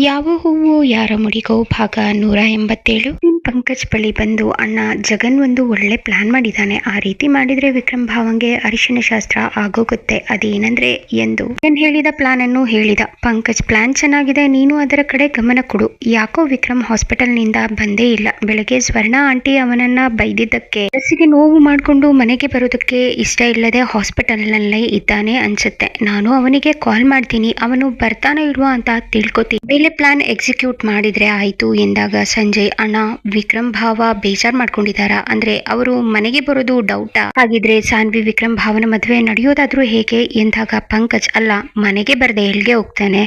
ಯಾವ ಹೂವು ಯಾರ ಮುಡಿಗೋ ಭಾಗ 187. ಪಂಕಜ್ ಬಳಿ ಬಂದು, ಅಣ್ಣ ಜಗನ್ ಒಂದು ಒಳ್ಳೆ ಪ್ಲಾನ್ ಮಾಡಿದ್ದಾನೆ, ಆ ರೀತಿ ಮಾಡಿದ್ರೆ ವಿಕ್ರಮ್ ಭಾವಂಗೆ ಅರಿಶಿನ ಶಾಸ್ತ್ರ ಆಗೋಗುತ್ತೆ, ಅದೇನಂದ್ರೆ ಎಂದು ಜಗನ್ ಹೇಳಿದ ಪ್ಲಾನ್ ಅನ್ನು ಹೇಳಿದ. ಪಂಕಜ್, ಪ್ಲಾನ್ ಚೆನ್ನಾಗಿದೆ, ನೀನು ಅದರ ಕಡೆ ಗಮನ ಕೊಡು. ಯಾಕೋ ವಿಕ್ರಮ್ ಹಾಸ್ಪಿಟಲ್ ನಿಂದ ಬಂದೇ ಇಲ್ಲ. ಬೆಳಗ್ಗೆ ಸ್ವರ್ಣ ಆಂಟಿ ಅವನನ್ನ ಬೈದಿದ್ದಕ್ಕೆ ಮನಸ್ಸಿಗೆ ನೋವು ಮಾಡ್ಕೊಂಡು ಮನೆಗೆ ಬರೋದಕ್ಕೆ ಇಷ್ಟ ಇಲ್ಲದೆ ಹಾಸ್ಪಿಟಲ್ ನಲ್ಲೇ ಇದ್ದಾನೆ ಅನ್ಸುತ್ತೆ. ನಾನು ಅವನಿಗೆ ಕಾಲ್ ಮಾಡ್ತೀನಿ, ಅವನು ಬರ್ತಾನೆ ಇಲ್ವಾ ಅಂತ ತಿಳ್ಕೊತೀನಿ, ಮೇಲೆ ಪ್ಲಾನ್ ಎಕ್ಸಿಕ್ಯೂಟ್ ಮಾಡಿದ್ರೆ ಆಯ್ತು ಎಂದಾಗ ಸಂಜಯ್, ಅಣ್ಣ ವಿಕ್ರಮ್ ಭಾವ ಬೇಜಾರ್ ಮಾಡ್ಕೊಂಡಿದಾರ, ಅಂದ್ರೆ ಅವರು ಮನೆಗೆ ಬರೋದು ಡೌಟಾ? ಹಾಗಿದ್ರೆ ಸಾನ್ವಿ ವಿಕ್ರಮ್ ಭಾವನ ಮದ್ವೆ ನಡೆಯೋದಾದ್ರೂ ಹೇಗೆ ಎಂದಾಗ ಪಂಕಜ್, ಅಲ್ಲ ಮನೆಗೆ ಬರ್ದೆ ಎಲ್ಗೆ ಹೋಗ್ತಾನೆ,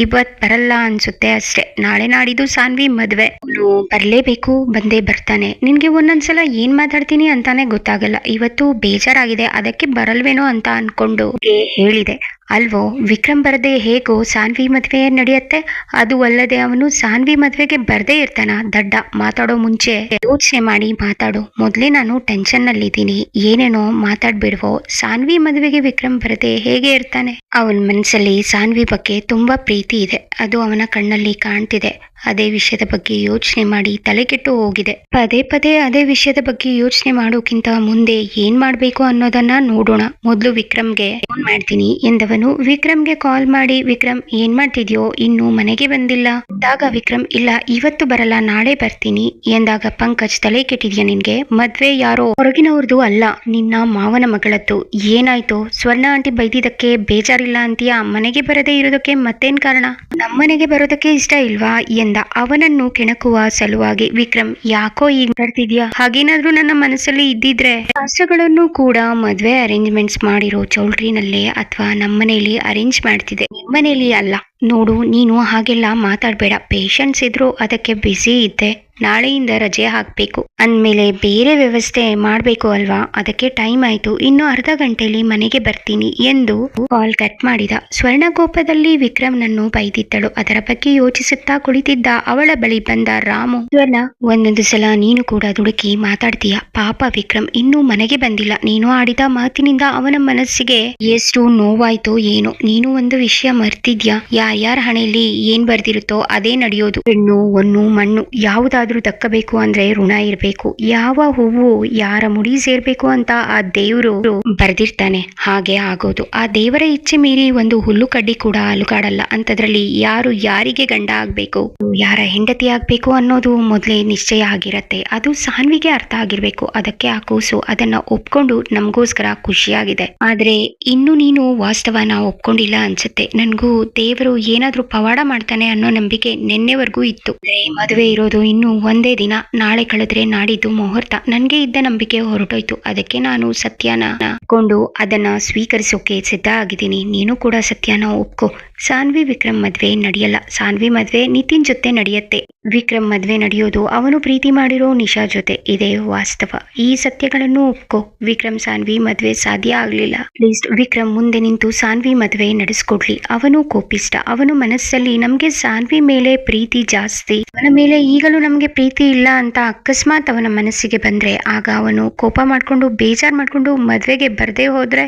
ಇವತ್ ಬರಲ್ಲ ಅನ್ಸುತ್ತೆ ಅಷ್ಟೇ, ನಾಳೆ ನಾಡಿದ್ದು ಸಾನ್ವಿ ಮದ್ವೆ, ಅವನು ಬರ್ಲೇಬೇಕು, ಬಂದೇ ಬರ್ತಾನೆ. ನಿನ್ಗೆ ಒಂದೊಂದ್ಸಲ ಏನ್ ಮಾತಾಡ್ತೀನಿ ಅಂತಾನೆ ಗೊತ್ತಾಗಲ್ಲ, ಇವತ್ತು ಬೇಜಾರಾಗಿದೆ ಅದಕ್ಕೆ ಬರಲ್ವೇನೋ ಅಂತ ಅನ್ಕೊಂಡು ಹೇಳಿದೆ ಅಲ್ವೋ. ವಿಕ್ರಮ್ ಬರದೆ ಹೇಗೋ ಸಾನ್ವಿ ಮದ್ವೆ ನಡೆಯತ್ತೆ, ಅದು ಅಲ್ಲದೆ ಅವನು ಸಾನ್ವಿ ಮದ್ವೆಗೆ ಬರ್ದೇ ಇರ್ತಾನ? ದಡ್ಡ, ಮಾತಾಡೋ ಮುಂಚೆ ಯೋಚನೆ ಮಾಡಿ ಮಾತಾಡು. ಮೊದ್ಲೇ ನಾನು ಟೆನ್ಷನ್ ನಲ್ಲಿದ್ದೀನಿ, ಏನೇನೋ ಮಾತಾಡ್ಬಿಡ್ವೋ. ಸಾನ್ವಿ ಮದ್ವೆಗೆ ವಿಕ್ರಮ್ ಬರದೆ ಹೇಗೆ ಇರ್ತಾನೆ? ಅವನ ಮನಸ್ಸಲ್ಲಿ ಸಾನ್ವಿ ಬಗ್ಗೆ ತುಂಬಾ ಪ್ರೀತಿ ಇದೆ, ಅದು ಅವನ ಕಣ್ಣಲ್ಲಿ ಕಾಣ್ತಿದೆ. ಅದೇ ವಿಷಯದ ಬಗ್ಗೆ ಯೋಚನೆ ಮಾಡಿ ತಲೆಕೆಟ್ಟು ಹೋಗಿದೆ. ಪದೇ ಪದೇ ಅದೇ ವಿಷಯದ ಬಗ್ಗೆ ಯೋಚನೆ ಮಾಡೋಕ್ಕಿಂತ ಮುಂದೆ ಏನ್ ಮಾಡ್ಬೇಕು ಅನ್ನೋದನ್ನ ನೋಡೋಣ. ಮೊದ್ಲು ವಿಕ್ರಮ್ಗೆ ಫೋನ್ ಮಾಡ್ತೀನಿ ಎಂದವನು ವಿಕ್ರಮ್ಗೆ ಕಾಲ್ ಮಾಡಿ, ವಿಕ್ರಮ್ ಏನ್ ಮಾಡ್ತಿದ್ಯೋ, ಇನ್ನು ಮನೆಗೆ ಬಂದಿಲ್ಲ ಎಂದಾಗ ವಿಕ್ರಮ್, ಇಲ್ಲ ಇವತ್ತು ಬರಲ್ಲ ನಾಳೆ ಬರ್ತೀನಿ ಎಂದಾಗ ಪಂಕಜ್, ತಲೆ ಕೆಟ್ಟಿದ್ಯಾ ನಿನ್ಗೆ? ಮದ್ವೆ ಯಾರೋ ಹೊರಗಿನವ್ರದ್ದು ಅಲ್ಲ, ನಿನ್ನ ಮಾವನ ಮಗಳದ್ದು. ಏನಾಯ್ತು? ಸ್ವರ್ಣ ಆಂಟಿ ಬೈದಿದ್ದಕ್ಕೆ ಬೇಜಾರಿಲ್ಲ ಅಂತೀಯಾ? ಮನೆಗೆ ಬರದೇ ಇರೋದಕ್ಕೆ ಮತ್ತೇನ್ ಕಾರಣ? ನಮ್ಮನೆಗೆ ಬರೋದಕ್ಕೆ ಇಷ್ಟ ಇಲ್ವಾ ಎಂದ. ಅವನನ್ನು ಕೆಣಕುವ ಸಲುವಾಗಿ, ವಿಕ್ರಮ್ ಯಾಕೋ ಈಗ ಬರ್ತಿದ್ಯಾ? ಹಾಗೇನಾದ್ರೂ ನನ್ನ ಮನಸ್ಸಲ್ಲಿ ಇದ್ದಿದ್ರೆ ಶಾಸ್ತ್ರಗಳನ್ನು ಕೂಡ ಮದ್ವೆ ಅರೇಂಜ್ಮೆಂಟ್ಸ್ ಮಾಡಿರೋ ಚೌಲ್ಟ್ರಿನಲ್ಲೇ ಅಥವಾ ನಮ್ಮನೇಲಿ ಅರೇಂಜ್ ಮಾಡ್ತಿದ್ದೆ, ನಿಮ್ಮನೇಲಿ ಅಲ್ಲ. ನೋಡು, ನೀನು ಹಾಗೆಲ್ಲ ಮಾತಾಡ್ಬೇಡ. ಪೇಷಂಟ್ಸ್ ಇದ್ರು, ಅದಕ್ಕೆ ಬ್ಯುಸಿ ಇದ್ದೆ, ನಾಳೆಯಿಂದ ರಜೆ ಹಾಕ್ಬೇಕು ಅಂದ್ಮೇಲೆ ಬೇರೆ ವ್ಯವಸ್ಥೆ ಮಾಡ್ಬೇಕು ಅಲ್ವಾ, ಅದಕ್ಕೆ ಟೈಮ್ ಆಯ್ತು, ಇನ್ನು ಅರ್ಧ ಗಂಟೆಯಲ್ಲಿ ಮನೆಗೆ ಬರ್ತೀನಿ ಎಂದು ಕಾಲ್ ಕಟ್ ಮಾಡಿದ. ಸ್ವರ್ಣ ಕೋಪದಲ್ಲಿ ವಿಕ್ರಮ್ ನನ್ನು ಬೈದಿದ್ದಳು. ಅದರ ಬಗ್ಗೆ ಯೋಚಿಸುತ್ತಾ ಕುಳಿತಿದ್ದ ಅವಳ ಬಳಿ ಬಂದ ರಾಮು, ಸ್ವರ್ಣ, ಒಂದೊಂದು ಸಲ ನೀನು ಕೂಡ ದುಡುಕಿ ಮಾತಾಡ್ತೀಯ. ಪಾಪ ವಿಕ್ರಮ್ ಇನ್ನೂ ಮನೆಗೆ ಬಂದಿಲ್ಲ, ನೀನು ಆಡಿದ ಮಾತಿನಿಂದ ಅವನ ಮನಸ್ಸಿಗೆ ಎಷ್ಟು ನೋವಾಯ್ತೋ ಏನೋ. ನೀನು ಒಂದು ವಿಷಯ ಮರ್ತಿದ್ಯಾ, ಯಾರ್ಯಾರ ಹಣೆಯಲ್ಲಿ ಏನ್ ಬರ್ದಿರುತ್ತೋ ಅದೇ ನಡೆಯೋದು. ಹೆಣ್ಣು ಹೊನ್ನು ಮಣ್ಣು ಯಾವುದಾದ್ರೂ ದಕ್ಕಬೇಕು ಅಂದ್ರೆ ಋಣ ಇರ್ಬೇಕು. ಯಾವ ಹೂವು ಯಾರ ಮುಡಿ ಸೇರ್ಬೇಕು ಅಂತ ಆ ದೇವರು ಬರ್ದಿರ್ತಾನೆ, ಹಾಗೆ ಆಗೋದು. ಆ ದೇವರ ಇಚ್ಛೆ ಮೀರಿ ಒಂದು ಹುಲ್ಲು ಕಡ್ಡಿ ಕೂಡ ಅಲುಗಾಡಲ್ಲ. ಅಂತದ್ರಲ್ಲಿ ಯಾರು ಯಾರಿಗೆ ಗಂಡ ಆಗ್ಬೇಕು, ಯಾರ ಹೆಂಡತಿ ಆಗ್ಬೇಕು ಅನ್ನೋದು ಮೊದ್ಲೇ ನಿಶ್ಚಯ ಆಗಿರತ್ತೆ. ಅದು ಸಾನ್ವಿಗೆ ಅರ್ಥ ಆಗಿರ್ಬೇಕು. ಅದಕ್ಕೆ ಆ ಕೂಸು ಅದನ್ನ ಒಪ್ಕೊಂಡು ನಮಗೋಸ್ಕರ ಖುಷಿಯಾಗಿದೆ. ಆದ್ರೆ ಇನ್ನು ನೀನು ವಾಸ್ತವನ ಒಪ್ಕೊಂಡಿಲ್ಲ ಅನ್ಸುತ್ತೆ. ನನ್ಗೂ ದೇವರು ಏನಾದ್ರೂ ಪವಾಡ ಮಾಡ್ತಾನೆ ಅನ್ನೋ ನಂಬಿಕೆ ನಿನ್ನೆವರೆಗೂ ಇತ್ತು. ಮದುವೆ ಇರೋದು ಇನ್ನು ಒಂದೇ ದಿನ, ನಾಳೆ ಕಳೆದ್ರೆ ನಾಡಿದ್ದು ಮುಹೂರ್ತ. ನನ್ಗೆ ಇದ್ದ ನಂಬಿಕೆ ಹೊರಟೋಯ್ತು. ಅದಕ್ಕೆ ನಾನು ಸತ್ಯನ ಒಪ್ಕೊಂಡು ಅದನ್ನ ಸ್ವೀಕರಿಸೋಕೆ ಸಿದ್ಧ ಆಗಿದ್ದೀನಿ. ನೀನು ಕೂಡ ಸತ್ಯನ ಒಪ್ಕೋ. ಸಾನ್ವಿ ವಿಕ್ರಮ್ ಮದ್ವೆ ನಡೆಯಲ್ಲ, ಸಾನ್ವಿ ಮದ್ವೆ ನಿತಿನ್ ಜೊತೆ ನಡೆಯತ್ತೆ. ವಿಕ್ರಮ್ ಮದ್ವೆ ನಡೆಯೋದು ಅವನು ಪ್ರೀತಿ ಮಾಡಿರೋ ನಿಶಾ ಜೊತೆ, ಇದೇ ವಾಸ್ತವ. ಈ ಸತ್ಯಗಳನ್ನು ಒಪ್ಕೋ. ವಿಕ್ರಮ್ ಸಾನ್ವಿ ಮದ್ವೆ ಸಾಧ್ಯ ಆಗ್ಲಿಲ್ಲ. ಪ್ಲೀಸ್ ವಿಕ್ರಮ್ ಮುಂದೆ ನಿಂತು ಸಾನ್ವಿ ಮದ್ವೆ ನಡೆಸ್ಕೊಡ್ಲಿ. ಅವನು ಕೋಪಿಷ್ಟ, ಅವನು ಮನಸ್ಸಲ್ಲಿ ನಮ್ಗೆ ಸಾನ್ವಿ ಮೇಲೆ ಪ್ರೀತಿ ಜಾಸ್ತಿ, ಅವನ ಮೇಲೆ ಈಗಲೂ ನಮ್ಗೆ ಪ್ರೀತಿ ಇಲ್ಲ ಅಂತ ಅಕಸ್ಮಾತ್ ಅವನ ಮನಸ್ಸಿಗೆ ಬಂದ್ರೆ, ಆಗ ಅವನು ಕೋಪ ಮಾಡ್ಕೊಂಡು ಬೇಜಾರ್ ಮಾಡ್ಕೊಂಡು ಮದ್ವೆಗೆ ಬರ್ದೇ ಹೋದ್ರೆ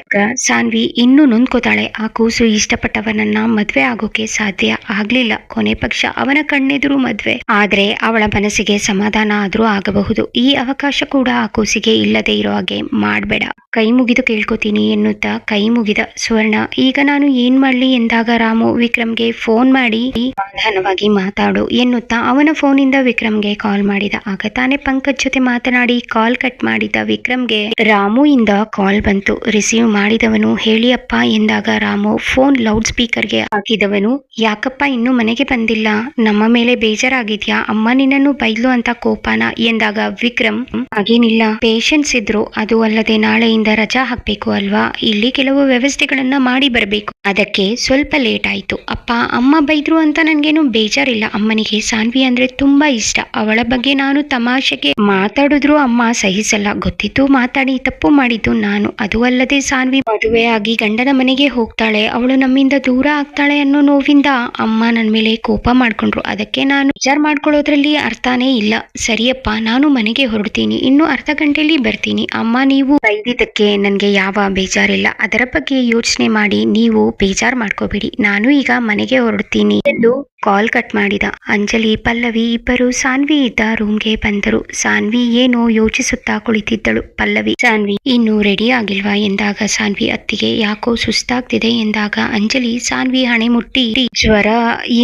ಸಾನ್ವಿ ಇನ್ನೂ ನೊಂದ್ಕೋತಾಳೆ. ಆ ಕೂಸು ಇಷ್ಟಪಟ್ಟವನನ್ನ ಮದ್ವೆ ಆಗೋಕೆ ಸಾಧ್ಯ ಆಗ್ಲಿಲ್ಲ. ಕೊನೆ ಪಕ್ಷ ಅವನ ಕಣ್ಣೆದುರು ಮದ್ವೆ ಆದ್ರೆ ಅವಳ ಮನಸ್ಸಿಗೆ ಸಮಾಧಾನ ಆದ್ರೂ ಆಗಬಹುದು. ಈ ಅವಕಾಶ ಕೂಡ ಆ ಕೂಸಿಗೆ ಇಲ್ಲದೆ ಇರೋ ಹಾಗೆ ಮಾಡ್ಬೇಡ. ಕೈ ಮುಗಿದು ಕೇಳ್ಕೊತೀನಿ ಎನ್ನುತ್ತಾ ಕೈ ಮುಗಿದ ಸ್ವರ್ಣ. ಈಗ ನಾನು ಏನ್ ಮಾಡ್ಲಿ ಎಂದಾಗ ರಾಮು ವಿಕ್ರಮ್ಗೆ ಫೋನ್ ಮಾಡಿ ಸಮಾಧಾನವಾಗಿ ಮಾತಾಡು ಎನ್ನುತ್ತಾ ಅವನ ಫೋನಿಂದ ವಿಕ್ರಮ್ಗೆ ಕಾಲ್ ಮಾಡಿದ. ಆಗ ತಾನೇ ಪಂಕಜ್ ಜೊತೆ ಮಾತನಾಡಿ ಕಾಲ್ ಕಟ್ ಮಾಡಿದ ವಿಕ್ರಮ್ಗೆ ರಾಮು ಇಂದ ಕಾಲ್ ಬಂತು. ರಿಸೀವ್ ಮಾಡಿದವನು, ಹೇಳಿಯಪ್ಪ ಎಂದಾಗ ರಾಮು ಫೋನ್ ಲೌಡ್ ಸ್ಪೀಕರ್ಗೆ ಹಾಕಿದವನು, ಯಾಕಪ್ಪ ಇನ್ನು ಮನೆಗೆ ಬಂದಿಲ್ಲ, ನಮ್ಮ ಮೇಲೆ ಬೇಜಾರಾಗಿದ್ಯಾ, ಅಮ್ಮ ನಿನ್ನನ್ನು ಬೈದ್ಲು ಅಂತ ಕೋಪನ ಎಂದಾಗ ವಿಕ್ರಮ್, ಹಾಗೇನಿಲ್ಲ, ಪೇಷಂಟ್ಸ್ ಇದ್ರು, ಅದು ಅಲ್ಲದೆ ನಾಳೆಯಿಂದ ರಜಾ ಹಾಕ್ಬೇಕು ಅಲ್ವಾ, ಇಲ್ಲಿ ಕೆಲವು ವ್ಯವಸ್ಥೆಗಳನ್ನ ಮಾಡಿ ಬರ್ಬೇಕು, ಅದಕ್ಕೆ ಸ್ವಲ್ಪ ಲೇಟ್ ಆಯ್ತು. ಅಪ್ಪ ಅಮ್ಮ ಬೈದ್ರು ಅಂತ ನನ್ಗೇನು ಬೇಜಾರಿಲ್ಲ. ಅಮ್ಮನಿಗೆ ಸಾನ್ವಿ ಅಂದ್ರೆ ತುಂಬಾ ಇಷ್ಟ. ಅವಳ ಬಗ್ಗೆ ನಾನು ತಮಾಷೆಗೆ ಮಾತಾಡಿದ್ರು ಅಮ್ಮ ಸಹಿಸಲ್ಲ. ಗೊತ್ತಿತ್ತು ಮಾತಾಡಿ ತಪ್ಪು ಮಾಡಿದ್ದು ನಾನು. ಅದು ಅಲ್ಲದೆ ಸಾನ್ವಿ ಮದುವೆ ಆಗಿ ಗಂಡನ ಮನೆಗೆ ಹೋಗ್ತಾಳೆ, ಅವಳು ನಮ್ಮಿಂದ ದೂರ ಆಗ್ತಾಳೆ ಅನ್ನೋ ನೋವಿಂದ ಅಮ್ಮ ನನ್ ಮೇಲೆ ಕೋಪ ಮಾಡ್ಕೊಂಡ್ರು. ಅದಕ್ಕೆ ನಾನು ವಿಚಾರ ಮಾಡ್ಕೊಳ್ಳೋದ್ರಲ್ಲಿ ಅರ್ಥನೇ ಇಲ್ಲ. ಸರಿಯಪ್ಪ, ನಾನು ಮನೆಗೆ ಹೊರಡ್ತೀನಿ, ಇನ್ನು ಅರ್ಧ ಗಂಟೆಯಲ್ಲಿ ಬರ್ತೀನಿ. ಅಮ್ಮ ನೀವು ಬೈದಿದ್ದಕ್ಕೆ ನನ್ಗೆ ಯಾವ ಬೇಜಾರಿಲ್ಲ. ಅದರ ಬಗ್ಗೆ ಯೋಚನೆ ಮಾಡಿ ನೀವು ಬೇಜಾರ್ ಮಾಡ್ಕೋಬೇಡಿ. ನಾನು ಈಗ ಮನೆಗೆ ಹೊರಡ್ತೀನಿ ಎಂದು ಕಾಲ್ ಕಟ್ ಮಾಡಿದ. ಅಂಜಲಿ ಪಲ್ಲವಿ ಇಬ್ಬರು ಸಾನ್ವಿ ಇದ್ದ ರೂಮ್ಗೆ ಬಂದರು. ಸಾನ್ವಿ ಏನೋ ಯೋಚಿಸುತ್ತಾ ಕುಳಿತಿದ್ದಳು. ಪಲ್ಲವಿ, ಸಾನ್ವಿ ಇನ್ನು ರೆಡಿ ಆಗಿಲ್ವಾ ಎಂದಾಗ ಸಾನ್ವಿ ಅತ್ತಿಗೆ ಯಾಕೋ ಸುಸ್ತಾಗ್ತಿದೆ ಎಂದಾಗ ಅಂಜಲಿ ಸಾನ್ವಿ ಹಣೆ ಮುಟ್ಟಿ ಜ್ವರ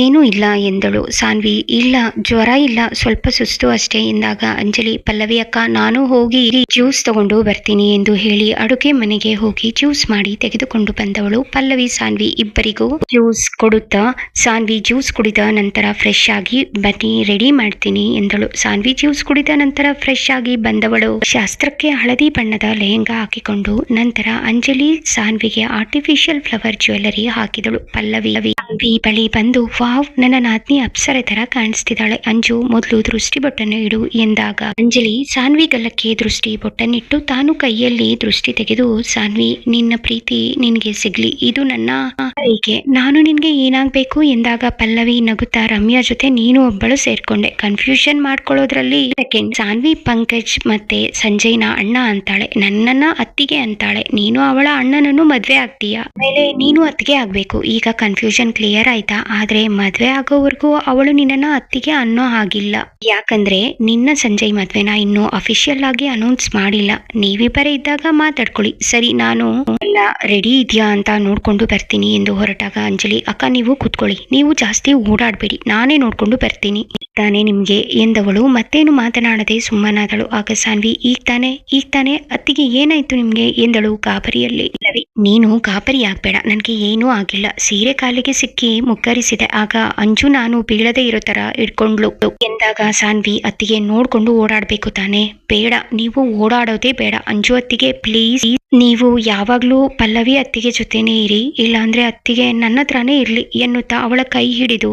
ಏನೂ ಇಲ್ಲ ಎಂದಳು. ಸಾನ್ವಿ ಇಲ್ಲ ಜ್ವರ ಇಲ್ಲ, ಸ್ವಲ್ಪ ಸುಸ್ತು ಅಷ್ಟೇ ಎಂದಾಗ ಅಂಜಲಿ ಪಲ್ಲವಿ ಅಕ್ಕ ನಾನು ಹೋಗಿ ಜ್ಯೂಸ್ ತಗೊಂಡು ಬರ್ತೀನಿ ಎಂದು ಹೇಳಿ ಅಡುಗೆ ಮನೆಗೆ ಹೋಗಿ ಜ್ಯೂಸ್ ಮಾಡಿ ತೆಗೆದುಕೊಂಡು ಬಂದವಳು. ಪಲ್ಲವಿ ಸಾನ್ವಿ ಇಬ್ಬರಿಗೂ ಜ್ಯೂಸ್ ಕೊಡುತ್ತಾ ಸಾನ್ವಿ ಜ್ಯೂಸ್ ಕುಡಿದ ನಂತರ ಫ್ರೆಶ್ ಆಗಿ ಬನ್ನಿ ರೆಡಿ ಮಾಡ್ತೀನಿ ಎಂದಳು. ಸಾನ್ವಿ ಜ್ಯೂಸ್ ಕುಡಿದ ನಂತರ ಫ್ರೆಶ್ ಆಗಿ ಬಂದವಳು ಶಾಸ್ತ್ರಕ್ಕೆ ಹಳದಿ ಬಣ್ಣದ ಲೆಹಂಗಾ ಹಾಕಿಕೊಂಡು ನಂತರ ಅಂಜಲಿ ಸಾನ್ವಿಗೆ ಆರ್ಟಿಫಿಷಿಯಲ್ ಫ್ಲವರ್ ಜ್ಯುವೆಲರಿ ಹಾಕಿದಳು. ಪಲ್ಲವಿ ಬಳಿ ಬಂದು ವಾವ್ ನನ್ನ ನಾದ್ನಿ ಅಪ್ಸರೆ ತರ ಕಾಣಿಸ್ತಿದ್ದಾಳೆ, ಅಂಜು ಮೊದಲು ದೃಷ್ಟಿ ಬೊಟ್ಟನ್ನು ಇಡು ಎಂದಾಗ ಅಂಜಲಿ ಸಾನ್ವಿ ಗಲ್ಲಕ್ಕೆ ದೃಷ್ಟಿ ಬೊಟ್ಟನ್ನಿಟ್ಟು ತಾನು ಕೈಯಲ್ಲಿ ದೃಷ್ಟಿ ತೆಗೆದು ಸಾನ್ವಿ ನಿನ್ನ ಪ್ರೀತಿ ನಿನ್ಗೆ ಸಿಗ್ಲಿ, ಇದು ನನ್ನ ಆರೈಕೆ, ನಾನು ನಿನ್ಗೆ ಏನಾಗ್ಬೇಕು ಎಂದಾಗ ಪಲ್ಲವಿ ನಗುತ್ತಾ ರಮ್ಯಾ ಜೊತೆ ನೀನು ಒಬ್ಬಳು ಸೇರ್ಕೊಂಡೆ, ಕನ್ಫ್ಯೂಷನ್ ಮಾಡ್ಕೊಳ್ಳೋದ್ರಲ್ಲಿ ಸೆಕೆಂಡ್, ಸಾನ್ವಿ ಪಂಕಜ್ ಮತ್ತೆ ಸಂಜಯ್ನ ಅಣ್ಣ ಅಂತಾಳೆ, ನನ್ನನ್ನ ಅತ್ತಿಗೆ ಅಂತಾಳೆ, ನೀನು ಅವಳ ಅಣ್ಣನನ್ನು ಮದ್ವೆ ಆಗ್ತೀಯ, ಆಮೇಲೆ ನೀನು ಅತ್ತಿಗೆ ಆಗ್ಬೇಕು. ಈಗ ಕನ್ಫ್ಯೂಷನ್ ಕ್ಲಿಯರ್ ಆಯ್ತಾ? ಆದ್ರೆ ಮದ್ವೆ ಆಗೋವರೆಗೂ ಅವಳು ನಿನ್ನನ್ನ ಅತ್ತಿಗೆ ಅನ್ನೋ ಹಾಗಿಲ್ಲ, ಯಾಕಂದ್ರೆ ನಿನ್ನ ಸಂಜಯ್ ಮದ್ವೆನ ಇನ್ನು ಅಫಿಷಿಯಲ್ ಆಗಿ ಅನೌನ್ಸ್ ಮಾಡಿಲ್ಲ, ನೀವಿಬ್ಬರೇ ಇದ್ದಾಗ ಮಾತಾಡ್ಕೊಳ್ಳಿ ಸರಿ, ನಾನು ಎಲ್ಲ ರೆಡಿ ಇದೆಯಾ ಅಂತ ನೋಡ್ಕೊಂಡು ಬರ್ತೀನಿ ಎಂದು ಹೊರಟಾಗ ಅಂಜಲಿ ಅಕ್ಕ ನೀವು ಕೂತ್ಕೊಳ್ಳಿ, ನೀವು ಜಾಸ್ತಿ ಓಡಾಡ್ಬೇಡಿ, ನಾನೇ ನೋಡ್ಕೊಂಡು ಬರ್ತೀನಿ ತಾನೆ ನಿಮ್ಗೆ ಎಂದವಳು ಮತ್ತೇನು ಮಾತನಾಡದೆ ಸುಮ್ಮನಾದಳು. ಆಗ ಸಾನ್ವಿ ಈಗ ತಾನೆ ಅತ್ತಿಗೆ ಏನಾಯ್ತು ನಿಮ್ಗೆ ಎಂದಳು ಗಾಬರಿಯಲ್ಲಿ. ನೀನು ಗಾಬರಿ ಆಗ್ಬೇಡ, ನನ್ಗೆ ಏನೂ ಆಗಿಲ್ಲ, ಸೀರೆ ಕಾಲಿಗೆ ಸಿಕ್ಕಿ ಮುಗ್ಗರಿಸಿದೆ, ಆಗ ಅಂಜು ನಾನು ಬೀಳದೆ ಇರೋ ತರ ಇಟ್ಕೊಂಡ್ಲು ಎಂದಾಗ ಸಾನ್ವಿ ಅತ್ತಿಗೆ ನೋಡ್ಕೊಂಡು ಓಡಾಡ್ಬೇಕು ತಾನೆ, ಬೇಡ ನೀವು ಓಡಾಡೋದೇ ಬೇಡ, ಅಂಜು ಅತ್ತಿಗೆ ಪ್ಲೀಸ್ ನೀವು ಯಾವಾಗ್ಲೂ ಪಲ್ಲವಿ ಅತ್ತಿಗೆ ಜೊತೆನೇ ಇರಿ, ಇಲ್ಲಾಂದ್ರೆ ಅತ್ತಿಗೆ ನನ್ನ ಹತ್ರನೇ ಇರ್ಲಿ ಎನ್ನುತ್ತಾ ಅವಳ ಕೈ ಹಿಡಿದು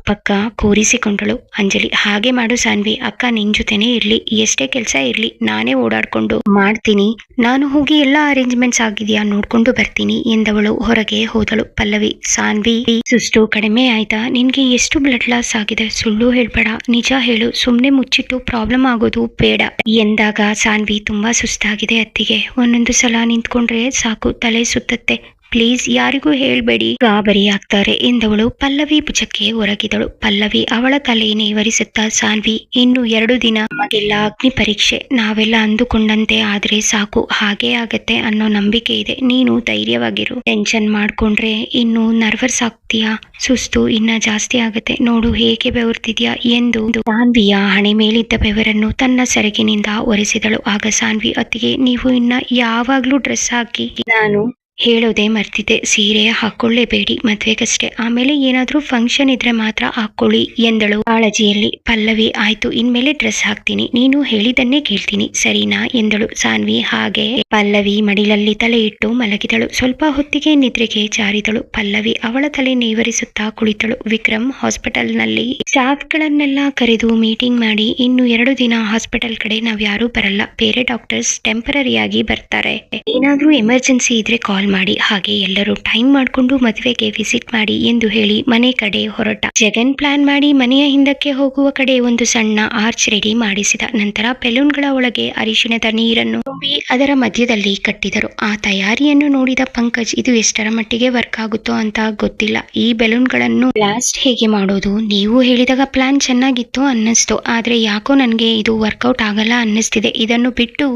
ಪಕ್ಕ ಕೂರಿಸಿಕೊಂಡಳು. ಅಂಜಲಿ ಹಾಗೆ ಮಾಡು ಸಾನ್ವಿ, ಅಕ್ಕ ನಿನ್ ಜೊತೆನೇ ಇರ್ಲಿ, ಎಷ್ಟೇ ಕೆಲ್ಸ ಇರ್ಲಿ ನಾನೇ ಓಡಾಡ್ಕೊಂಡು ಮಾಡ್ತೀನಿ, ನಾನು ಹೋಗಿ ಎಲ್ಲಾ ಅರೇಂಜ್ಮೆಂಟ್ಸ್ ಆಗಿದ್ಯಾ ನೋಡ್ಕೊಂಡು ಬರ್ತೀನಿ ಎಂದವಳು ಹೊರಗೆ ಹೋದಳು. ಪಲ್ಲವಿ ಸಾನ್ವಿ ಸುಸ್ತು ಕಡಿಮೆ ಆಯ್ತಾ, ನಿನ್ಗೆ ಎಷ್ಟು ಬ್ಲಡ್ ಲಾಸ್ ಆಗಿದೆ, ಸುಳ್ಳು ಹೇಳ್ಬೇಡ, ನಿಜ ಹೇಳು, ಸುಮ್ನೆ ಮುಚ್ಚಿಟ್ಟು ಪ್ರಾಬ್ಲಮ್ ಆಗೋದು ಬೇಡ ಎಂದಾಗ ಸಾನ್ವಿ ತುಂಬಾ ಸುಸ್ತಾಗಿದೆ ಅತ್ತಿಗೆ, ಒಂದೊಂದು ಸಲ ನಿಂತ್ಕೊಂಡ್ರೆ ಸಾಕು ತಲೆ ಸುತ್ತತ್ತೆ, ಪ್ಲೀಸ್ ಯಾರಿಗೂ ಹೇಳ್ಬೇಡಿ ಗಾಬರಿ ಆಗ್ತಾರೆ ಎಂದವಳು ಪಲ್ಲವಿ ಭುಜಕ್ಕೆ ಒರಗಿದಳು. ಪಲ್ಲವಿ ಅವಳ ತಲೆ ನೇವರಿಸುತ್ತಾ ಸಾನ್ವಿ ಇನ್ನು 2 ದಿನ ನಮಗೆಲ್ಲ ಅಗ್ನಿ ಪರೀಕ್ಷೆ, ನಾವೆಲ್ಲ ಅಂದುಕೊಂಡಂತೆ ಆದ್ರೆ ಸಾಕು, ಹಾಗೇ ಆಗತ್ತೆ ಅನ್ನೋ ನಂಬಿಕೆ ಇದೆ, ನೀನು ಧೈರ್ಯವಾಗಿರು, ಟೆನ್ಷನ್ ಮಾಡ್ಕೊಂಡ್ರೆ ಇನ್ನು ನರ್ವಸ್ ಆಗ್ತೀಯಾ, ಸುಸ್ತು ಇನ್ನ ಜಾಸ್ತಿ ಆಗತ್ತೆ, ನೋಡು ಹೇಗೆ ಬೆವರ್ತಿದ್ಯಾ ಎಂದು ಸಾನ್ವಿಯ ಹಣೆ ಮೇಲಿದ್ದ ಬೆವರನ್ನು ತನ್ನ ಸೆರಗಿನಿಂದ ಒರೆಸಿದಳು. ಆಗ ಸಾನ್ವಿ ಅತ್ತಿಗೆ ನೀವು ಇನ್ನ ಯಾವಾಗ್ಲೂ ಡ್ರೆಸ್ ಹಾಕಿ, ನಾನು ಹೇಳೋದೇ ಮರ್ತಿದ್ದೆ, ಸೀರೆ ಹಾಕೊಳ್ಳೇಬೇಡಿ ಮದ್ವೆಗಷ್ಟೇ, ಆಮೇಲೆ ಏನಾದ್ರೂ ಫಂಕ್ಷನ್ ಇದ್ರೆ ಮಾತ್ರ ಹಾಕೊಳ್ಳಿ ಎಂದಳು ಕಾಳಜಿಯಲ್ಲಿ. ಪಲ್ಲವಿ ಆಯ್ತು ಇನ್ಮೇಲೆ ಡ್ರೆಸ್ ಹಾಕ್ತೀನಿ, ನೀನು ಹೇಳಿದನ್ನೇ ಕೇಳ್ತೀನಿ ಸರಿನಾ ಎಂದಳು. ಸಾನ್ವಿ ಹಾಗೆ ಪಲ್ಲವಿ ಮಡಿಲಲ್ಲಿ ತಲೆ ಇಟ್ಟು ಮಲಗಿದಳು. ಸ್ವಲ್ಪ ಹೊತ್ತಿಗೆ ನಿದ್ರೆಗೆ ಜಾರಿದಳು. ಪಲ್ಲವಿ ಅವಳ ತಲೆ ನೇವರಿಸುತ್ತಾ ಕುಳಿತಳು. ವಿಕ್ರಮ್ ಹಾಸ್ಪಿಟಲ್ ನಲ್ಲಿ ಸ್ಟಾಫ್ ಗಳನ್ನೆಲ್ಲ ಕರೆದು ಮೀಟಿಂಗ್ ಮಾಡಿ ಇನ್ನು 2 ದಿನ ಹಾಸ್ಪಿಟಲ್ ಕಡೆ ನಾವ್ ಯಾರು ಬರಲ್ಲ, ಬೇರೆ ಡಾಕ್ಟರ್ಸ್ ಟೆಂಪರರಿಯಾಗಿ ಬರ್ತಾರೆ, ಏನಾದ್ರೂ ಎಮರ್ಜೆನ್ಸಿ ಇದ್ರೆ ಕಾಲ್ ಮಾಡಿ, ಹಾಗೆ ಎಲ್ಲರೂ ಟೈಮ್ ಮಾಡ್ಕೊಂಡು ಮದುವೆಗೆ ವಿಸಿಟ್ ಮಾಡಿ ಎಂದು ಹೇಳಿ ಮನೆ ಕಡೆ ಹೊರಟ. ಜಗನ್ ಪ್ಲಾನ್ ಮಾಡಿ ಮನೆಯ ಹಿಂದಕ್ಕೆ ಹೋಗುವ ಕಡೆ ಒಂದು ಸಣ್ಣ ಆರ್ಚ್ ರೆಡಿ ಮಾಡಿಸಿದ. ನಂತರ ಬೆಲೂನ್ಗಳ ಒಳಗೆ ಅರಿಶಿಣದ ನೀರನ್ನು ತುಂಬಿ ಅದರ ಮಧ್ಯದಲ್ಲಿ ಕಟ್ಟಿದರು. ಆ ತಯಾರಿಯನ್ನು ನೋಡಿದ ಪಂಕಜ್ ಇದು ಎಷ್ಟರ ಮಟ್ಟಿಗೆ ವರ್ಕ್ ಆಗುತ್ತೋ ಅಂತ ಗೊತ್ತಿಲ್ಲ, ಈ ಬೆಲೂನ್ಗಳನ್ನು ಬ್ಲಾಸ್ಟ್ ಹೇಗೆ ಮಾಡೋದು, ನೀವು ಹೇಳಿದಾಗ ಪ್ಲಾನ್ ಚೆನ್ನಾಗಿತ್ತು ಅನ್ನಿಸ್ತು, ಆದ್ರೆ ಯಾಕೋ ನನ್ಗೆ ಇದು ವರ್ಕೌಟ್ ಆಗಲ್ಲ ಅನ್ನಿಸ್ತಿದೆ, ಇದನ್ನು ಬಿಟ್ಟು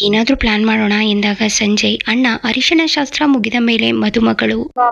ಏನಾದ್ರೂ ಪ್ಲಾನ್ ಮಾಡೋಣ ಎಂದಾಗ ಸಂಜಯ್ ಅಣ್ಣ ಅರಿಶಿಣ ಶಾಸ್ತ್ರ ಮುಗಿದ ಮೇಲೆ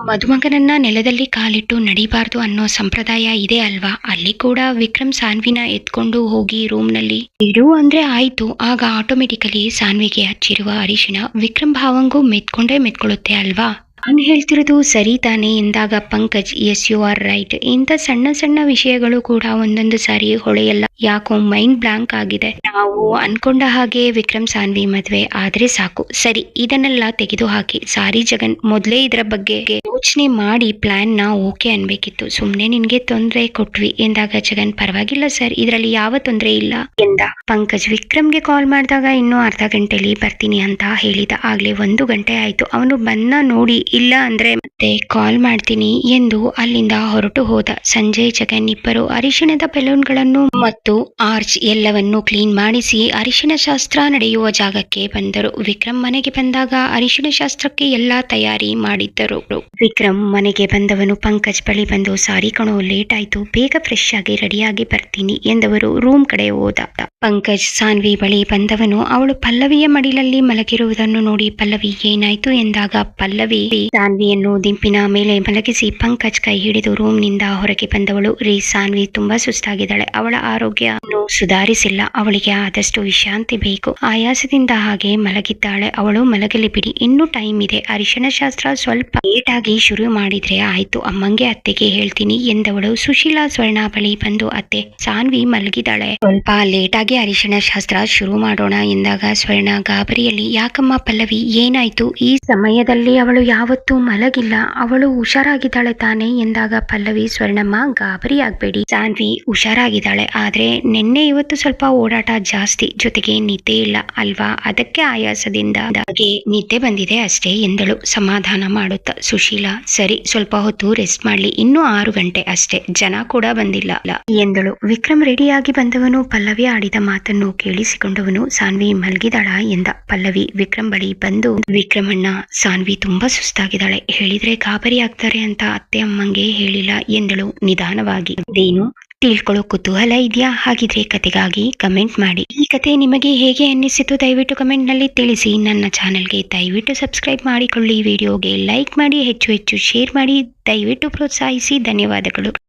ಮದುಮಗನನ್ನ ನೆಲದಲ್ಲಿ ಕಾಲಿಟ್ಟು ನಡಿಬಾರ್ದು ಅನ್ನೋ ಸಂಪ್ರದಾಯ ಇದೆ ಅಲ್ವಾ, ಅಲ್ಲಿ ಕೂಡ ವಿಕ್ರಮ್ ಸಾನ್ವಿನ ಎತ್ಕೊಂಡು ಹೋಗಿ ರೂಮ್ ನಲ್ಲಿ ಇಡು ಅಂದ್ರೆ ಆಯ್ತು, ಆಗ ಆಟೋಮೆಟಿಕಲಿ ಸಾನ್ವಿಗೆ ಹಚ್ಚಿರುವ ಅರಿಶಿಣ ವಿಕ್ರಮ್ ಭಾವಂಗೂ ಮೆತ್ಕೊಳ್ಳುತ್ತೆ ಅಲ್ವಾ, ನಾನು ಹೇಳ್ತಿರೋದು ಸರಿ ತಾನೆ ಎಂದಾಗ Pankaj yes you are right, ಇಂಥ ಸಣ್ಣ ಸಣ್ಣ ವಿಷಯಗಳು ಕೂಡ ಒಂದೊಂದು ಸಾರಿ ಹೊಳೆಯಲ್ಲ, ಯಾಕೋ ಮೈಂಡ್ ಬ್ಲಾಂಕ್ ಆಗಿದೆ, ನಾವು ಅನ್ಕೊಂಡ ಹಾಗೆ ವಿಕ್ರಮ್ ಸಾನ್ವಿ ಮದ್ವೆ ಆದ್ರೆ ಸಾಕು, ಸರಿ ಇದನ್ನೆಲ್ಲ ತೆಗೆದು ಹಾಕಿ, ಸಾರಿ ಜಗನ್ ಮೊದ್ಲೇ ಇದರ ಬಗ್ಗೆ ಯೋಚನೆ ಮಾಡಿ ಪ್ಲಾನ್ ನ ಓಕೆ ಅನ್ಬೇಕಿತ್ತು, ಸುಮ್ನೆ ನಿನ್ಗೆ ತೊಂದ್ರೆ ಕೊಟ್ವಿ ಎಂದಾಗ ಜಗನ್ ಪರವಾಗಿಲ್ಲ ಸರ್ ಇದರಲ್ಲಿ ಯಾವ ತೊಂದ್ರೆ ಇಲ್ಲ ಎಂದ. ಪಂಕಜ್ ವಿಕ್ರಮ್ಗೆ ಕಾಲ್ ಮಾಡಿದಾಗ ಇನ್ನೂ ಅರ್ಧ ಗಂಟೆಲಿ ಬರ್ತೀನಿ ಅಂತ ಹೇಳಿದ. ಆಗ್ಲೇ 1 ಗಂಟೆ ಆಯ್ತು. ಅವನು ಬಂದ ನೋಡಿ ಇಲ್ಲ ಅಂದ್ರೆ ಮತ್ತೆ ಕಾಲ್ ಮಾಡ್ತೀನಿ ಎಂದು ಅಲ್ಲಿಂದ ಹೊರಟು ಹೋದ. ಸಂಜಯ್ ಜಗನ್ ಇಬ್ಬರು ಅರಿಶಿಣದ ಬೆಲೂನ್ಗಳನ್ನು ಮತ್ತು ಆರ್ಚ್ ಎಲ್ಲವನ್ನು ಕ್ಲೀನ್ ಮಾಡಿಸಿ ಅರಿಶಿಣ ಶಾಸ್ತ್ರ ನಡೆಯುವ ಜಾಗಕ್ಕೆ ಬಂದರು. ವಿಕ್ರಮ್ ಮನೆಗೆ ಬಂದಾಗ ಅರಿಶಿಣ ಶಾಸ್ತ್ರಕ್ಕೆ ಎಲ್ಲಾ ತಯಾರಿ ಮಾಡಿದ್ದರು. ವಿಕ್ರಮ್ ಮನೆಗೆ ಬಂದವನು ಪಂಕಜ್ ಬಳಿ ಬಂದು, ಸಾರಿ ಕಣೋ, ಲೇಟ್ ಆಯ್ತು, ಬೇಗ ಫ್ರೆಶ್ ಆಗಿ ರೆಡಿಯಾಗಿ ಬರ್ತೀನಿ ಎಂದವರು ರೂಮ್ ಕಡೆ ಹೋದ. ಪಂಕಜ್ ಸಾನ್ವಿ ಬಳಿ ಬಂದವನು ಅವಳು ಪಲ್ಲವಿಯ ಮಡಿಲಲ್ಲಿ ಮಲಗಿರುವುದನ್ನು ನೋಡಿ ಪಲ್ಲವಿ ಏನಾಯ್ತು ಎಂದಾಗ ಪಲ್ಲವಿ ಸಾನ್ವಿಯನ್ನು ದಿಂಪಿನ ಮೇಲೆ ಮಲಗಿಸಿ ಪಂಕಜ್ ಕೈ ಹಿಡಿದು ರೂಮ್ ನಿಂದ ಹೊರಗೆ ಬಂದವಳು, ರೀ ಸಾನ್ವಿ ತುಂಬಾ ಸುಸ್ತಾಗಿದ್ದಾಳೆ, ಅವಳ ಆರೋಗ್ಯ ಸುಧಾರಿಸಿಲ್ಲ, ಅವಳಿಗೆ ಆದಷ್ಟು ವಿಶ್ರಾಂತಿ ಬೇಕು, ಆಯಾಸದಿಂದ ಹಾಗೆ ಮಲಗಿದ್ದಾಳೆ, ಅವಳು ಮಲಗಲಿ ಬಿಡಿ, ಇನ್ನೂ ಟೈಮ್ ಇದೆ, ಅರಿಶಿಣ ಶಾಸ್ತ್ರ ಸ್ವಲ್ಪ ಲೇಟ್ ಆಗಿ ಶುರು ಮಾಡಿದ್ರೆ ಆಯ್ತು, ಅಮ್ಮಂಗೆ ಅತ್ತೆಗೆ ಹೇಳ್ತೀನಿ ಎಂದವಳು ಸುಶೀಲಾ ಸ್ವರ್ಣ ಬಳಿ ಬಂದು, ಅತ್ತೆ ಸಾನ್ವಿ ಮಲಗಿದಾಳೆ, ಸ್ವಲ್ಪ ಲೇಟ್ ಆಗಿ ಅರಿಶಿಣ ಶಾಸ್ತ್ರ ಶುರು ಮಾಡೋಣ ಎಂದಾಗ ಸ್ವರ್ಣ ಗಾಬರಿಯಲ್ಲಿ, ಯಾಕಮ್ಮ ಪಲ್ಲವಿ ಏನಾಯ್ತು, ಈ ಸಮಯದಲ್ಲಿ ಅವಳು ಯಾವತ್ತೂ ಮಲಗಿಲ್ಲ, ಅವಳು ಹುಷಾರಾಗಿದ್ದಾಳೆ ತಾನೆ ಎಂದಾಗ ಪಲ್ಲವಿ, ಸ್ವರ್ಣಮ್ಮ ಗಾಬರಿ ಆಗ್ಬೇಡಿ, ಸಾನ್ವಿ ಹುಷಾರಾಗಿದ್ದಾಳೆ, ಆದ್ರೆ ನಿನ್ನೆ ಇವತ್ತು ಸ್ವಲ್ಪ ಓಡಾಟ ಜಾಸ್ತಿ, ಜೊತೆಗೆ ನಿದ್ದೆ ಇಲ್ಲ ಅಲ್ವಾ, ಅದಕ್ಕೆ ಆಯಾಸದಿಂದ ನಿದ್ದೆ ಬಂದಿದೆ ಅಷ್ಟೇ ಎಂದಳು ಸಮಾಧಾನ ಮಾಡುತ್ತಾ. ಸುಶೀಲಾ, ಸರಿ ಸ್ವಲ್ಪ ಹೊತ್ತು ರೆಸ್ಟ್ ಮಾಡ್ಲಿ, ಇನ್ನೂ 6 ಗಂಟೆ ಅಷ್ಟೇ, ಜನ ಕೂಡ ಬಂದಿಲ್ಲ ಎಂದಳು. ವಿಕ್ರಮ್ ರೆಡಿಯಾಗಿ ಬಂದವನು ಪಲ್ಲವಿ ಆಡಿದ ಮಾತನ್ನು ಕೇಳಿಸಿಕೊಂಡವನು, ಸಾನ್ವಿ ಮಲಗಿದಾಳ ಎಂದ. ಪಲ್ಲವಿ ವಿಕ್ರಮ್ ಬಳಿ ಬಂದು, ವಿಕ್ರಮಣ್ಣ ಸಾನ್ವಿ ತುಂಬಾ ಸುಸ್ತಾಗಿದ್ದಾಳೆ, ಹೇಳಿದ್ರೆ ಗಾಬರಿ ಆಗ್ತಾರೆ ಅಂತ ಅತ್ತೆ ಅಮ್ಮಂಗೆ ಹೇಳಿಲ್ಲ ಎಂದಳು ನಿಧಾನವಾಗಿ. ಇದೇನು ತಿಳ್ಕೊಳ್ಳೋ ಕುತೂಹಲ ಇದೆಯಾ? ಹಾಗಿದ್ರೆ ಕತೆಗಾಗಿ ಕಮೆಂಟ್ ಮಾಡಿ. ಈ ಕತೆ ನಿಮಗೆ ಹೇಗೆ ಅನ್ನಿಸಿತು ದಯವಿಟ್ಟು ಕಮೆಂಟ್ ನಲ್ಲಿ ತಿಳಿಸಿ. ನನ್ನ ಚಾನೆಲ್ಗೆ ದಯವಿಟ್ಟು ಸಬ್ಸ್ಕ್ರೈಬ್ ಮಾಡಿಕೊಳ್ಳಿ, ವಿಡಿಯೋಗೆ ಲೈಕ್ ಮಾಡಿ, ಹೆಚ್ಚು ಹೆಚ್ಚು ಶೇರ್ ಮಾಡಿ, ದಯವಿಟ್ಟು ಪ್ರೋತ್ಸಾಹಿಸಿ. ಧನ್ಯವಾದಗಳು.